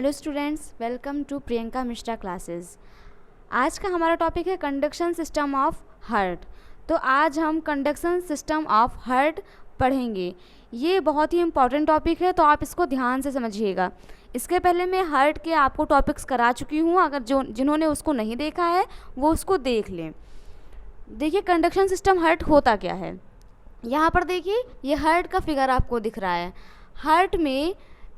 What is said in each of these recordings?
Hello students, welcome to Priyanka Mishra classes. आज का हमारा टॉपिक है कंडक्शन सिस्टम ऑफ हार्ट। तो आज हम कंडक्शन सिस्टम ऑफ हार्ट पढ़ेंगे। ये बहुत ही इम्पॉर्टेंट टॉपिक है, तो आप इसको ध्यान से समझिएगा। इसके पहले मैं हार्ट के आपको टॉपिक्स करा चुकी हूँ, अगर जिन्होंने उसको नहीं देखा है वो उसको देख लें। देखिए कंडक्शन सिस्टम हार्ट होता क्या है। यहाँ पर देखिए ये हार्ट का फिगर आपको दिख रहा है। हार्ट में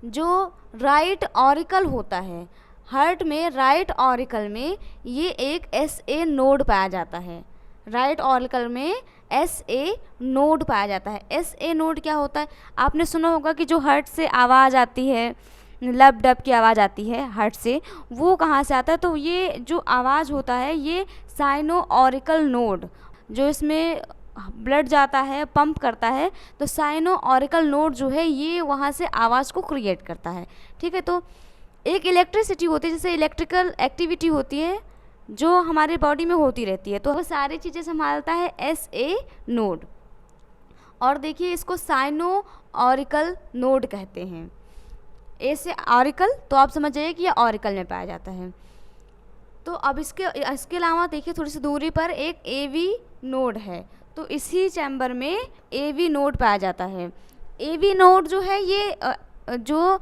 जो राइट ऑरिकल होता है, हार्ट में राइट ऑरिकल में ये एक SA नोड पाया जाता है। राइट ऑरिकल में SA नोड पाया जाता है। SA नोड क्या होता है? आपने सुना होगा कि जो हार्ट से आवाज़ आती है, लब डब की आवाज़ आती है हार्ट से, वो कहाँ से आता है? तो ये जो आवाज़ होता है ये साइनो ऑरिकल नोड, जो इसमें ब्लड जाता है, पंप करता है, तो साइनो ऑरिकल नोड जो है ये वहाँ से आवाज़ को क्रिएट करता है। ठीक है, तो एक इलेक्ट्रिसिटी होती है, जैसे इलेक्ट्रिकल एक्टिविटी होती है जो हमारे बॉडी में होती रहती है, तो वो सारी चीज़ें संभालता है SA नोड। और देखिए इसको साइनो ऑरिकल नोड कहते हैं। ए से ऑरिकल, तो आप समझ जाइए कि ये ऑरिकल में पाया जाता है। तो अब इसके अलावा देखिए थोड़ी सी दूरी पर एक AV नोड है, तो इसी चैम्बर में AV नोड पाया जाता है। AV नोड जो है ये जो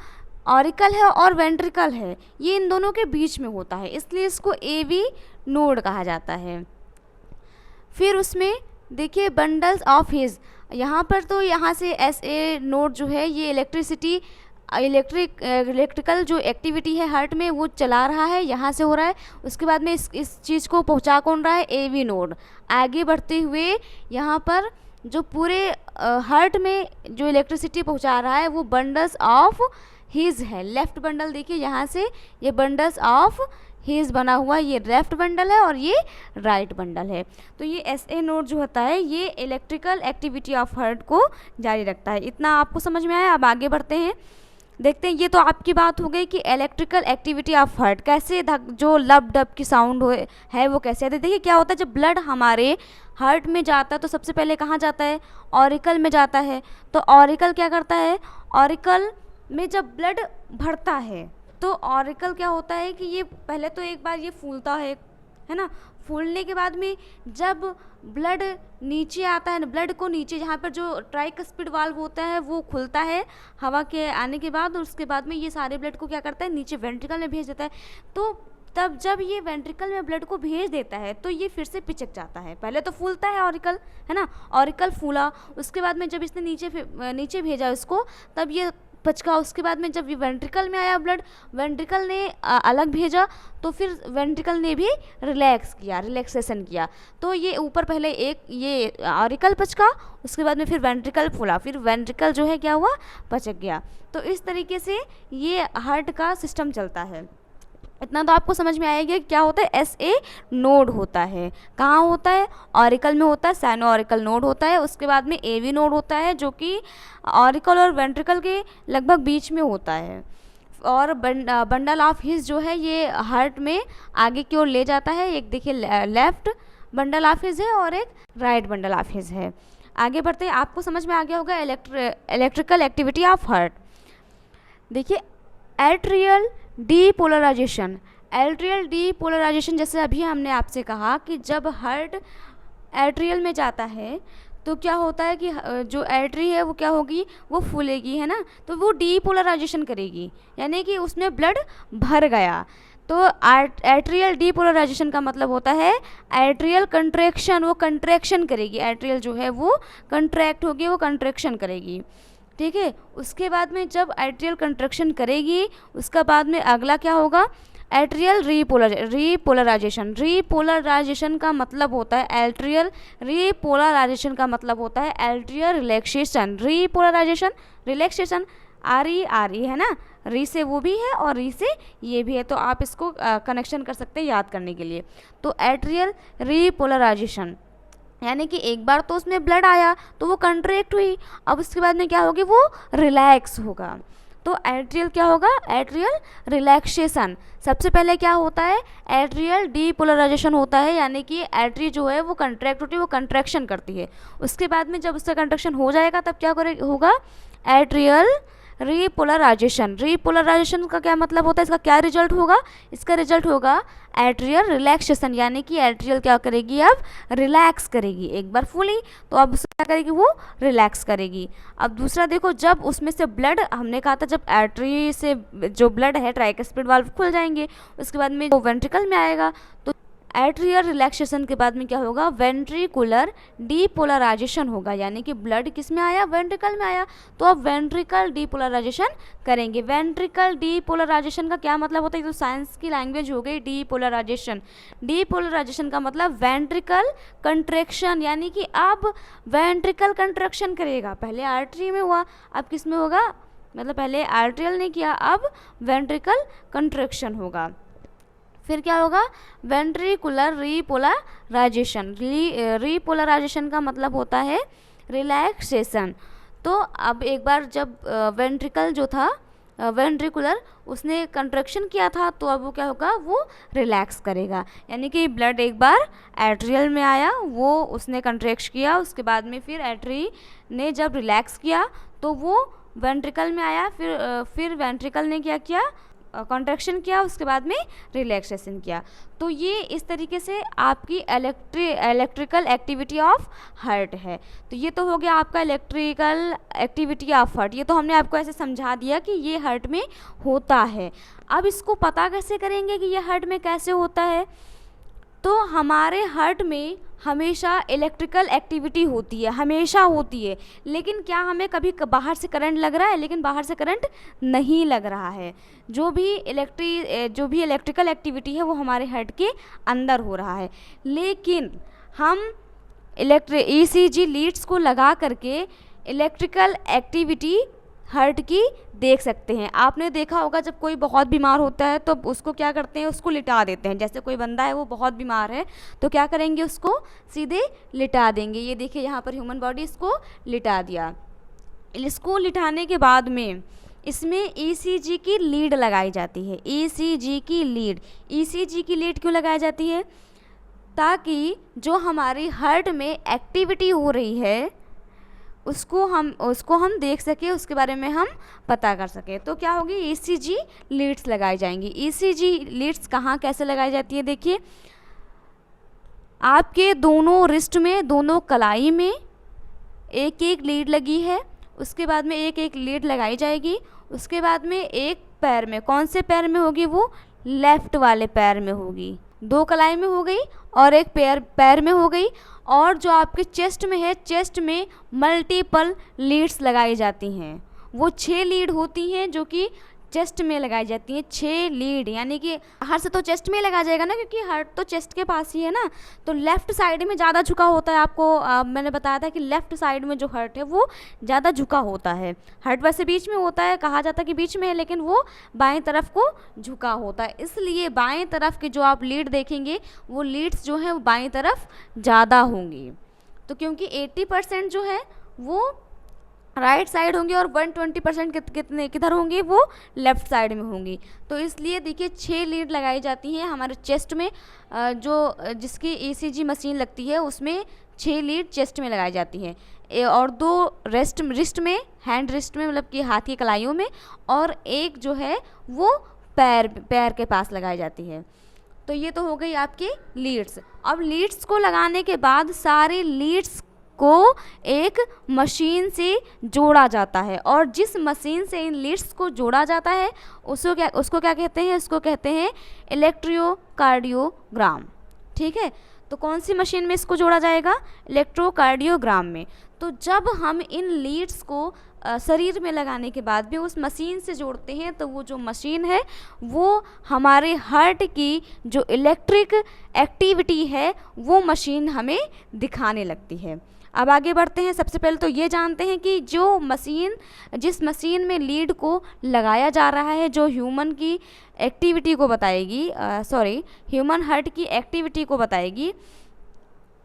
ऑरिकल है और वेंट्रिकल है, ये इन दोनों के बीच में होता है, इसलिए इसको AV नोड कहा जाता है। फिर उसमें देखिए बंडल्स ऑफ हिज, यहाँ पर तो यहाँ से SA नोड जो है ये इलेक्ट्रिकल जो एक्टिविटी है हार्ट में वो चला रहा है, यहाँ से हो रहा है। उसके बाद में इस चीज़ को पहुँचा कौन रहा है? AV node. आगे बढ़ते हुए यहाँ पर जो पूरे हार्ट में जो इलेक्ट्रिसिटी पहुँचा रहा है वो बंडल्स ऑफ हिज है। लेफ़्ट बंडल देखिए यहाँ से ये बंडल्स ऑफ हिज बना हुआ, ये लेफ़्ट बंडल है और ये राइट बंडल है। तो ये SA नोड जो होता है ये इलेक्ट्रिकल एक्टिविटी ऑफ हार्ट को जारी रखता है। इतना आपको समझ में आया? अब आगे बढ़ते हैं, देखते हैं। ये तो आपकी बात हो गई कि इलेक्ट्रिकल एक्टिविटी ऑफ हार्ट कैसे, जो लब डब की साउंड है वो कैसे आती है। देखिए क्या होता है, जब ब्लड हमारे हार्ट में जाता है तो सबसे पहले कहाँ जाता है? ऑरिकल में जाता है। तो ऑरिकल क्या करता है? ऑरिकल में जब ब्लड भरता है तो ऑरिकल क्या होता है कि ये पहले तो एक बार ये फूलता है ना। फूलने के बाद में जब ब्लड नीचे आता है, ब्लड को नीचे जहाँ पर जो ट्राइकस्पिड वाल्व होता है वो खुलता है हवा के आने के बाद, और उसके बाद में ये सारे ब्लड को क्या करता है? नीचे वेंट्रिकल में भेज देता है। तो तब जब ये वेंट्रिकल में ब्लड को भेज देता है तो ये फिर से पिचक जाता है। पहले तो फूलता है ऑरिकल, है ना, ऑरिकल फूला, उसके बाद में जब इसने नीचे भेजा इसको, तब ये पचका। उसके बाद में जब ये वेंट्रिकल में आया ब्लड, वेंट्रिकल ने अलग भेजा, तो फिर वेंट्रिकल ने भी रिलैक्सेशन किया। तो ये ऊपर पहले एक ये ऑरिकल पचका, उसके बाद में फिर वेंट्रिकल फूला, फिर वेंट्रिकल जो है क्या हुआ? पचक गया। तो इस तरीके से ये हार्ट का सिस्टम चलता है। इतना तो आपको समझ में आएगा क्या होता है? SA नोड होता है। कहाँ होता है? ऑरिकल में होता है, साइनो ऑरिकल नोड होता है। उसके बाद में AV नोड होता है जो कि ऑरिकल और वेंट्रिकल के लगभग बीच में होता है। और बंडल ऑफ हिज जो है ये हार्ट में आगे की ओर ले जाता है। एक देखिए लेफ्ट बंडल ऑफ हिज है और एक राइट बंडल ऑफ हिज है। आगे बढ़ते हैं, आपको समझ में आ गया होगा इलेक्ट्रिकल एक्टिविटी ऑफ हार्ट। देखिए एट्रियल डीपोलराइजेशन। एट्रियल डीपोलराइजेशन, जैसे अभी हमने आपसे कहा कि जब हार्ट एट्रियल में जाता है तो क्या होता है कि जो एट्री है वो क्या होगी? वो फूलेगी, है ना, तो वो डीपोलराइजेशन करेगी, यानी कि उसमें ब्लड भर गया। तो एट्रियल डीपोलराइजेशन का मतलब होता है एट्रियल कंट्रैक्शन, वो कंट्रैक्शन करेगी। एट्रियल जो है वो कंट्रैक्ट होगी, वो कंट्रैक्शन करेगी। ठीक है, उसके बाद में जब एट्रियल कंट्रैक्शन करेगी उसका बाद में अगला क्या होगा? Atrial repolarisation. रीपोलराइजेशन का मतलब होता है एट्रियल रीपोलराइजेशन का मतलब होता है atrial relaxation. Repolarisation, relaxation, RE है ना, री से वो भी है और री से ये भी है, तो आप इसको कनेक्शन कर सकते हैं याद करने के लिए। तो एट्रियल रीपोलराइजेशन यानी कि एक बार तो उसमें ब्लड आया तो वो कंट्रैक्ट हुई, अब उसके बाद में क्या होगी? वो रिलैक्स होगा। तो एट्रियल क्या होगा? Atrial relaxation. सबसे पहले क्या होता है? एट्रियल डीपोलराइजेशन होता है, यानी कि एट्री जो है वो कंट्रैक्ट होती है, वो कंट्रैक्शन करती है। उसके बाद में जब उसका कंट्रैक्शन हो जाएगा तब क्या होगा? Atrial repolarisation. रीपोलराइजेशन का क्या मतलब होता है, इसका क्या रिजल्ट होगा, इसका रिजल्ट होगा एट्रियल रिलैक्सेशन, यानी कि एट्रियल क्या करेगी, अब रिलैक्स करेगी एक बार फुली, तो अब उससे क्या करेगी, वो रिलैक्स करेगी। अब दूसरा देखो, जब उसमें से ब्लड, हमने कहा था जब एट्री से जो ब्लड है ट्राइकस्पिड वाल्व खुल जाएंगे, उसके बाद में वो वेंट्रिकल में आएगा, तो एट्रियल रिलैक्सेशन के बाद में क्या होगा, वेंट्रिकुलर डीपोलराइजेशन होगा, यानी कि ब्लड किस में आया, वेंट्रिकल में आया, तो अब वेंट्रिकल डीपोलराइजेशन करेंगे। वेंट्रिकल डीपोलराइजेशन का क्या मतलब होता है, तो साइंस की लैंग्वेज हो गई डीपोलराइजेशन। डीपोलराइजेशन का मतलब वेंट्रिकल कंट्रैक्शन, यानी कि अब वेंट्रिकल कंट्रैक्शन करेगा, पहले आर्टरी में हुआ, अब किस में होगा, मतलब पहले आर्ट्रियल ने किया, अब वेंट्रिकल कंट्रैक्शन होगा। फिर क्या होगा, वेंट्रिकुलर रीपोलराइजेशन। रीपोलराइजेशन का मतलब होता है रिलैक्सेशन। तो अब एक बार जब वेंट्रिकल जो था, वेंट्रिकुलर, उसने कंट्रैक्शन किया था, तो अब वो क्या होगा, वो रिलैक्स करेगा, यानी कि ब्लड एक बार एट्रियल में आया, वो उसने कंट्रैक्ट किया, उसके बाद में फिर एट्री ने जब रिलैक्स किया तो वो वेंट्रिकल में आया, फिर वेंट्रिकल ने क्या किया, कॉन्ट्रैक्शन किया, उसके बाद में रिलैक्सेशन किया। तो ये इस तरीके से आपकी इलेक्ट्रिकल एक्टिविटी ऑफ हार्ट है। तो ये तो हो गया आपका इलेक्ट्रिकल एक्टिविटी ऑफ हार्ट, ये तो हमने आपको ऐसे समझा दिया कि ये हार्ट में होता है। अब इसको पता कैसे करेंगे कि ये हार्ट में कैसे होता है, तो हमारे हार्ट में हमेशा इलेक्ट्रिकल एक्टिविटी होती है, हमेशा होती है, लेकिन क्या हमें कभी बाहर से करंट लग रहा है, लेकिन बाहर से करंट नहीं लग रहा है। जो भी इलेक्ट्रिकल एक्टिविटी है वो हमारे हार्ट के अंदर हो रहा है, लेकिन हम ECG लीड्स को लगा करके इलेक्ट्रिकल एक्टिविटी हार्ट की देख सकते हैं। आपने देखा होगा जब कोई बहुत बीमार होता है तो उसको क्या करते हैं, उसको लिटा देते हैं। जैसे कोई बंदा है वो बहुत बीमार है तो क्या करेंगे, उसको सीधे लिटा देंगे। ये देखिए यहाँ पर ह्यूमन बॉडी, इसको लिटा दिया। इसको लिटाने के बाद में इसमें ECG की लीड लगाई जाती है। ECG की लीड क्यों लगाई जाती है, ताकि जो हमारी हार्ट में एक्टिविटी हो रही है उसको हम देख सके, उसके बारे में हम पता कर सके। तो क्या होगी, ECG लीड्स लगाई जाएंगी। ECG लीड्स कहाँ कैसे लगाई जाती है, देखिए आपके दोनों रिस्ट में, दोनों कलाई में एक एक लीड लगी है, उसके बाद में एक एक लीड लगाई जाएगी। उसके बाद में एक पैर में, कौन से पैर में होगी, वो लेफ्ट वाले पैर में होगी। दो कलाई में हो गई और एक पैर में हो गई। और जो आपके चेस्ट में है, चेस्ट में मल्टीपल लीड्स लगाई जाती हैं। वो 6 लीड होती हैं जो कि चेस्ट में लगाई जाती हैं। 6 लीड, यानी कि बाहर से तो चेस्ट में लगा जाएगा ना, क्योंकि हार्ट तो चेस्ट के पास ही है ना, तो लेफ्ट साइड में ज़्यादा झुका होता है। आपको मैंने बताया था कि लेफ्ट साइड में जो हार्ट है वो ज़्यादा झुका होता है। हार्ट वैसे बीच में होता है, कहा जाता है कि बीच में है, लेकिन वो बाएं तरफ को झुका होता है। इसलिए बाएं तरफ के जो आप लीड देखेंगे वो लीड्स जो हैं वो बाएं तरफ ज़्यादा होंगी। तो क्योंकि 80% जो है वो राइट साइड होंगी और 120% कितने किधर होंगी, वो लेफ़्ट साइड में होंगी। तो इसलिए देखिए 6 लीड लगाई जाती हैं हमारे चेस्ट में। जिसकी ECG मशीन लगती है उसमें 6 लीड चेस्ट में लगाई जाती हैं, और 2 रिस्ट में, हैंड रिस्ट में, मतलब कि हाथ की कलाइयों में, और एक जो है वो पैर के पास लगाई जाती है। तो ये तो हो गई आपकी लीड्स। अब लीड्स को लगाने के बाद सारे लीड्स को एक मशीन से जोड़ा जाता है, और जिस मशीन से इन लीड्स को जोड़ा जाता है उसको क्या कहते हैं, उसको कहते हैं इलेक्ट्रोकार्डियोग्राम। ठीक है, तो कौन सी मशीन में इसको जोड़ा जाएगा, इलेक्ट्रोकार्डियोग्राम में। तो जब हम इन लीड्स को शरीर में लगाने के बाद भी उस मशीन से जोड़ते हैं, तो वो जो मशीन है वो हमारे हार्ट की जो इलेक्ट्रिक एक्टिविटी है वो मशीन हमें दिखाने लगती है। अब आगे बढ़ते हैं। सबसे पहले तो ये जानते हैं कि जिस मशीन में लीड को लगाया जा रहा है, जो ह्यूमन की एक्टिविटी को बताएगी, ह्यूमन हार्ट की एक्टिविटी को बताएगी,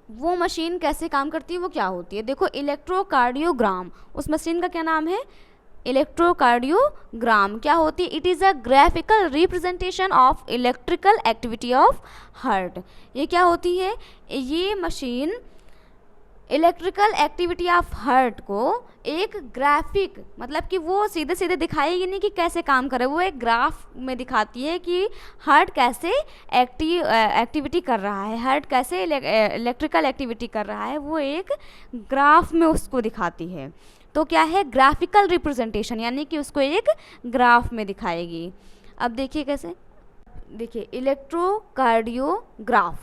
वो मशीन कैसे काम करती है, वो क्या होती है। देखो, इलेक्ट्रोकार्डियोग्राम, उस मशीन का क्या नाम है, इलेक्ट्रोकार्डियोग्राम। क्या होती है, it is a graphical representation of electrical activity of heart. ये क्या होती है, ये machine electrical activity of heart को एक ग्राफिक, मतलब कि वो सीधे सीधे दिखाएगी नहीं कि कैसे काम करे, वो एक ग्राफ में दिखाती है कि हार्ट कैसे एक्टिविटी कर रहा है, हार्ट कैसे इलेक्ट्रिकल एक्टिविटी कर रहा है, वो एक ग्राफ में उसको दिखाती है। तो क्या है, ग्राफिकल रिप्रेजेंटेशन, यानी कि उसको एक ग्राफ में दिखाएगी। अब देखिए कैसे, देखिए electrocardiograph,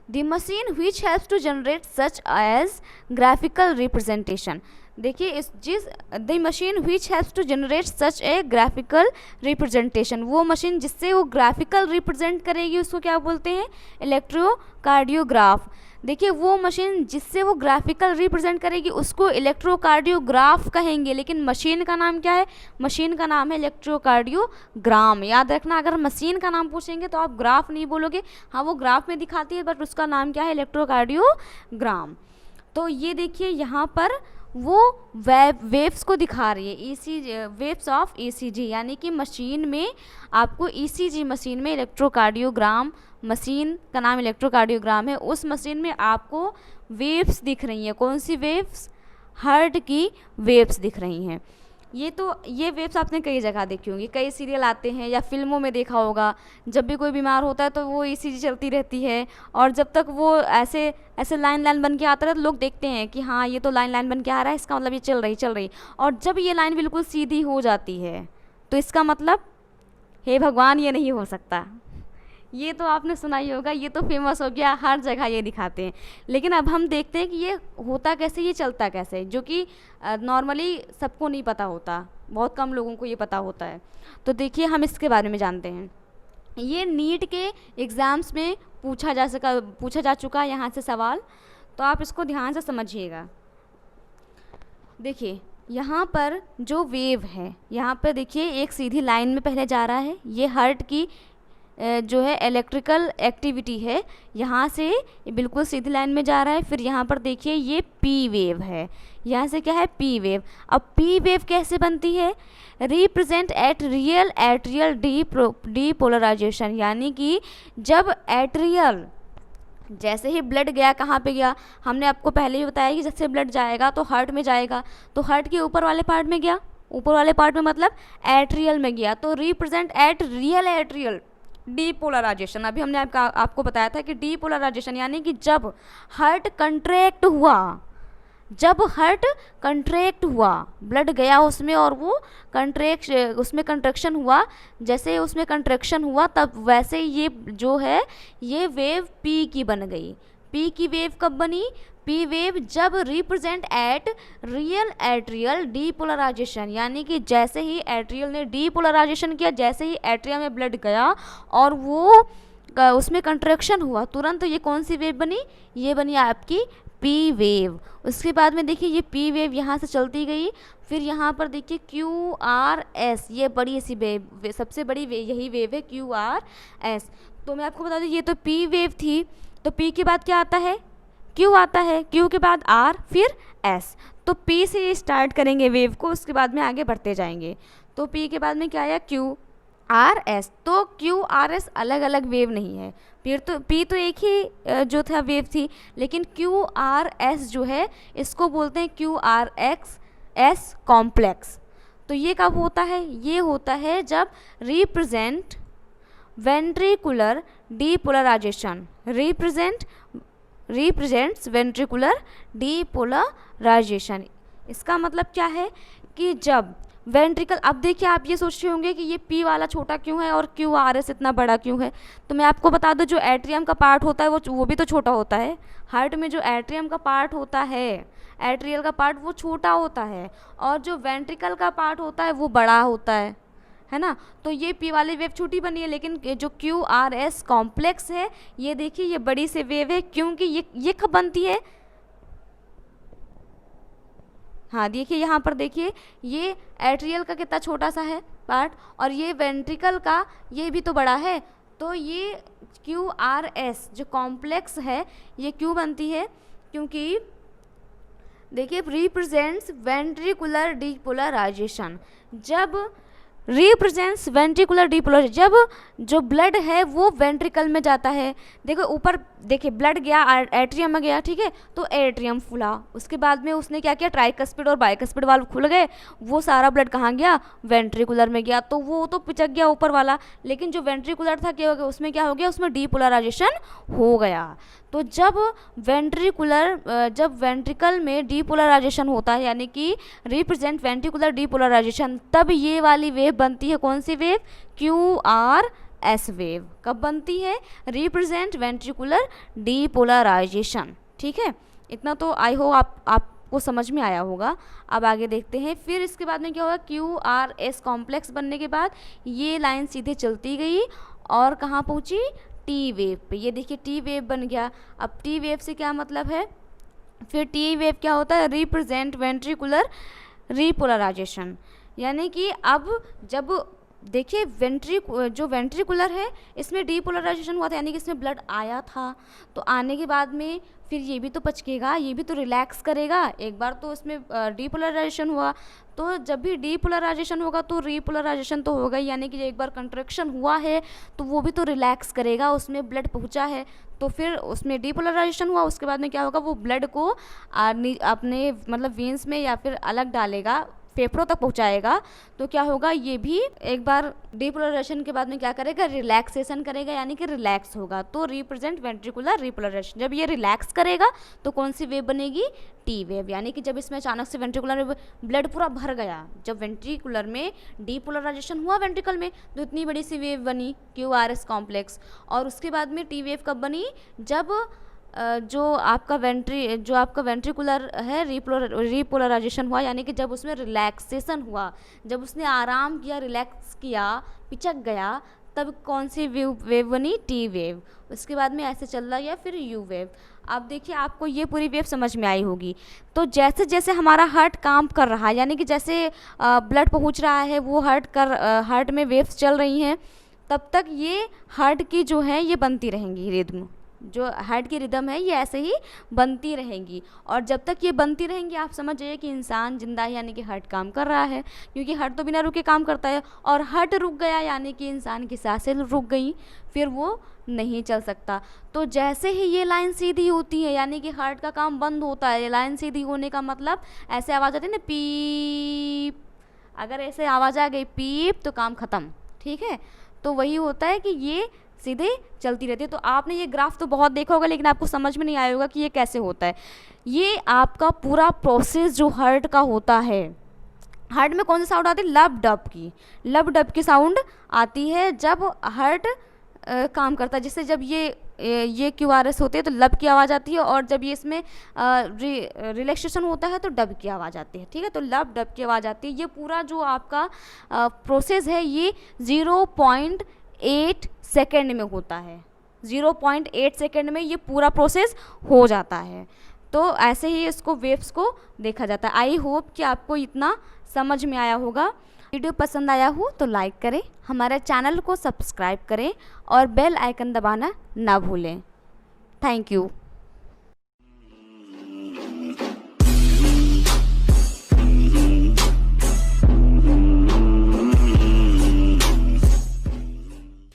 the machine which helps to generate such as graphical representation। देखिए इस जिस the machine which helps to generate such a graphical representation, वो मशीन जिससे वो ग्राफिकल रिप्रेजेंट करेगी उसको क्या बोलते हैं, इलेक्ट्रोकार्डियोग्राफ। देखिए वो मशीन जिससे वो ग्राफिकल रिप्रेजेंट करेगी उसको इलेक्ट्रोकार्डियोग्राफ कहेंगे, लेकिन मशीन का नाम क्या है, मशीन का नाम है इलेक्ट्रोकार्डियोग्राम। याद रखना, अगर मशीन का नाम पूछेंगे तो आप ग्राफ नहीं बोलोगे, हाँ वो ग्राफ में दिखाती है बट उसका नाम क्या है, इलेक्ट्रोकार्डियोग्राम। तो ये देखिए यहाँ पर वो वेव्स को दिखा रही है, ईसीजी, वेव्स ऑफ ईसीजी, यानी कि मशीन में आपको ईसीजी मशीन में, इलेक्ट्रोकार्डियोग्राम मशीन का नाम इलेक्ट्रोकार्डियोग्राम है, उस मशीन में आपको वेव्स दिख रही हैं। कौन सी वेव्स, हार्ट की वेव्स दिख रही हैं। ये वेव्स आपने कई जगह देखी होंगी, कई सीरियल आते हैं या फिल्मों में देखा होगा, जब भी कोई बीमार होता है तो वो ईसीजी चलती रहती है, और जब तक वो ऐसे ऐसे लाइन बन के आता है तो लोग देखते हैं कि हाँ ये तो लाइन बन के आ रहा है, इसका मतलब ये चल रही, और जब ये लाइन बिल्कुल सीधी हो जाती है तो इसका मतलब, हे भगवान ये नहीं हो सकता। ये तो आपने सुना ही होगा, ये तो फेमस हो गया, हर जगह ये दिखाते हैं। लेकिन अब हम देखते हैं कि ये होता कैसे, ये चलता कैसे, जो कि नॉर्मली सबको नहीं पता होता, बहुत कम लोगों को ये पता होता है। तो देखिए हम इसके बारे में जानते हैं। ये नीट के एग्ज़ाम्स में पूछा जा चुका है यहाँ से सवाल, तो आप इसको ध्यान से समझिएगा। देखिए यहाँ पर जो वेव है, यहाँ पर देखिए एक सीधी लाइन में पहले जा रहा है, ये हार्ट की जो है इलेक्ट्रिकल एक्टिविटी है, यहाँ से बिल्कुल सीधी लाइन में जा रहा है। फिर यहाँ पर देखिए ये पी वेव है, यहाँ से क्या है, पी वेव। अब पी वेव कैसे बनती है, represent at real atrial depolarization, यानी कि जब एट्रियल, जैसे ही ब्लड गया, कहाँ पे गया, हमने आपको पहले ही बताया कि जैसे ब्लड जाएगा तो हार्ट में जाएगा, तो हार्ट के ऊपर वाले पार्ट में गया, ऊपर वाले पार्ट में मतलब एट्रियल में गया, तो represent at real atrial depolarization. अभी हमने आपको बताया था कि डीपोलराइजेशन यानी कि जब हार्ट कंट्रैक्ट हुआ, ब्लड गया उसमें और वो उसमें कंट्रैक्शन हुआ, जैसे उसमें कंट्रैक्शन हुआ तब वैसे ये जो है ये वेव पी की बन गई। पी की वेव कब बनी, पी वेव जब represent at real atrial depolarization, यानी कि जैसे ही एट्रियल ने डीपोलराइजेशन किया, जैसे ही एट्रिया में ब्लड गया और वो उसमें कंट्रैक्शन हुआ, तुरंत ये कौन सी वेव बनी, ये बनी आपकी पी वेव। उसके बाद में देखिए ये पी वेव यहाँ से चलती गई, फिर यहाँ पर देखिए क्यू आर एस, ये बड़ी सी वेव, सबसे बड़ी वेव यही वेव है क्यू आर एस। तो मैं आपको बता दूँ ये तो पी वेव थी, तो पी के बाद क्या आता है, क्यू आता है, क्यू के बाद आर, फिर एस। तो पी से स्टार्ट करेंगे वेव को, उसके बाद में आगे बढ़ते जाएंगे। तो पी के बाद में क्या आया, क्यू आर एस। तो क्यू आर एस अलग अलग वेव नहीं है, पी तो एक ही जो था वेव थी, लेकिन क्यू आर एस जो है इसको बोलते हैं Q R X S complex. तो ये कब होता है, ये होता है जब represent ventricular depolarization, represents ventricular depolarization. इसका मतलब क्या है कि जब वेंट्रिकल, अब देखिए आप ये सोच रहे होंगे कि ये पी वाला छोटा क्यों है और क्यू आर एस इतना बड़ा क्यों है, तो मैं आपको बता दूं जो एट्रियम का पार्ट होता है वो भी तो छोटा होता है। हार्ट में जो एट्रियम का पार्ट होता है, एट्रियल का पार्ट वो छोटा होता है, और जो वेंट्रिकल का पार्ट होता है वो बड़ा होता है ना। तो ये पी वाली वेव छोटी बनी है, लेकिन जो क्यू आर एस कॉम्प्लेक्स है ये देखिए ये बड़ी सी वेव है, क्योंकि ये कब बनती है, हाँ देखिए यहाँ पर देखिए ये एट्रियल का कितना छोटा सा है पार्ट, और ये वेंट्रिकल का ये भी तो बड़ा है। तो ये क्यू आर एस जो कॉम्प्लेक्स है ये क्यों बनती है, क्योंकि देखिए रिप्रेजेंट्स वेंट्रिकुलर डीपोलराइजेशन, जब रिप्रेजेंट्स वेंट्रिकुलर डीपोलराइजेशन, जब जो ब्लड है वो वेंट्रिकल में जाता है, देखो ऊपर देखिए ब्लड गया एट्रियम में गया, ठीक है, तो एट्रियम फूला, उसके बाद में उसने क्या किया, ट्राइकस्पिड और बाइकस्पिड वाल्व खुल गए, वो सारा ब्लड कहाँ गया, वेंट्रिकुलर में गया, तो वो तो पिचक गया ऊपर वाला, लेकिन जो वेंट्रिकुलर था क्या हो गया, उसमें क्या हो गया, उसमें डीपोलराइजेशन हो गया। तो जब वेंट्रिकल में डीपोलराइजेशन होता है, यानी कि रिप्रेजेंट वेंट्रिकुलर डीपोलराइजेशन, तब ये वाली वेव बनती है, कौन सी वेव, QRS वेव। कब बनती है, रिप्रेजेंट वेंट्रिकुलर डीपोलराइजेशन, ठीक है। इतना तो आई होप आपको समझ में आया होगा। अब आगे देखते हैं, फिर इसके बाद में क्या होगा, QRS कॉम्प्लेक्स बनने के बाद ये लाइन सीधे चलती गई और कहाँ पहुँची, टी वेव पे। ये देखिए टी वेव बन गया। अब टी वेव से क्या मतलब है, फिर टी वेव क्या होता है, रिप्रेजेंट वेंट्रिकुलर रिपोलराइजेशन, यानी कि अब जब देखिए जो वेंट्रिकुलर है इसमें डीपोलराइजेशन हुआ था, यानी कि इसमें ब्लड आया था, तो आने के बाद में फिर ये भी तो पचकेगा, ये भी तो रिलैक्स करेगा, एक बार तो इसमें डीपोलराइजेशन हुआ, तो जब भी डीपोलराइजेशन होगा तो रिपोलराइजेशन तो होगा, यानी कि एक बार कंट्रैक्शन हुआ है तो वो भी तो रिलैक्स करेगा, उसमें ब्लड पहुंचा है, तो फिर उसमें डीपोलराइजेशन हुआ, उसके बाद में क्या होगा, वो ब्लड को अपने मतलब वेंस में या फिर अलग डालेगा, फेफड़ों तक पहुंचाएगा, तो क्या होगा, ये भी एक बार डीपोलराइजेशन के बाद में क्या करेगा, रिलैक्सेशन करेगा, यानी कि रिलैक्स होगा, तो रिप्रेजेंट वेंट्रिकुलर रिपोलराइजेशन। जब ये रिलैक्स करेगा तो कौन सी वेव बनेगी, टी वेव, यानी कि जब इसमें अचानक से वेंट्रिकुलर ब्लड पूरा भर गया, जब वेंट्रिकुलर में डीपोलराइजेशन हुआ वेंट्रिकल में, तो इतनी बड़ी सी वेव बनी QRS कॉम्प्लेक्स, और उसके बाद में टी वेव कब बनी, जब जो आपका वेंट्रिकुलर है रिपोलराइजेशन हुआ, यानी कि जब उसमें रिलैक्सेशन हुआ, जब उसने आराम किया, रिलैक्स किया, पिचक गया, तब कौन सी वेव बनी, टी वेव। उसके बाद में ऐसे चल रहा गया, फिर यू वेव। अब देखिए आपको ये पूरी वेव समझ में आई होगी। तो जैसे जैसे हमारा हार्ट काम कर रहा है, यानी कि जैसे ब्लड पहुंच रहा है, वो हार्ट में वेव्स चल रही हैं, तब तक ये हार्ट की जो है ये बनती रहेंगी रिदम, जो हार्ट की रिदम है ये ऐसे ही बनती रहेंगी, और जब तक ये बनती रहेंगी आप समझ जाइए कि इंसान जिंदा है, यानी कि हार्ट काम कर रहा है, क्योंकि हार्ट तो बिना रुके काम करता है, और हार्ट रुक गया यानी कि इंसान की सांसें रुक गई, फिर वो नहीं चल सकता। तो जैसे ही ये लाइन सीधी होती है, यानी कि हार्ट का काम बंद होता है, लाइन सीधी होने का मतलब ऐसे आवाज़ आती है ना, पीप, अगर ऐसे आवाज़ आ गई पीप तो काम ख़त्म, ठीक है। तो वही होता है कि ये सीधे चलती रहती है। तो आपने ये ग्राफ तो बहुत देखा होगा, लेकिन आपको समझ में नहीं आया होगा कि ये कैसे होता है। ये आपका पूरा प्रोसेस जो हार्ट का होता है, हार्ट में कौन सी साउंड आती है, लब डब की, लब डब की साउंड आती है जब हार्ट काम करता है। जैसे जब ये QRS होते हैं तो लब की आवाज़ आती है, और जब ये इसमें रिलैक्सेशन होता है तो डब की आवाज़ आती है, ठीक है। तो लब डब की आवाज़ आती है। ये पूरा जो आपका प्रोसेस है ये 0.8 सेकेंड में होता है, 0.8 सेकेंड में ये पूरा प्रोसेस हो जाता है। तो ऐसे ही इसको वेव्स को देखा जाता है। आई होप कि आपको इतना समझ में आया होगा। वीडियो पसंद आया हो तो लाइक करें, हमारे चैनल को सब्सक्राइब करें और बेल आइकन दबाना ना भूलें। Thank you.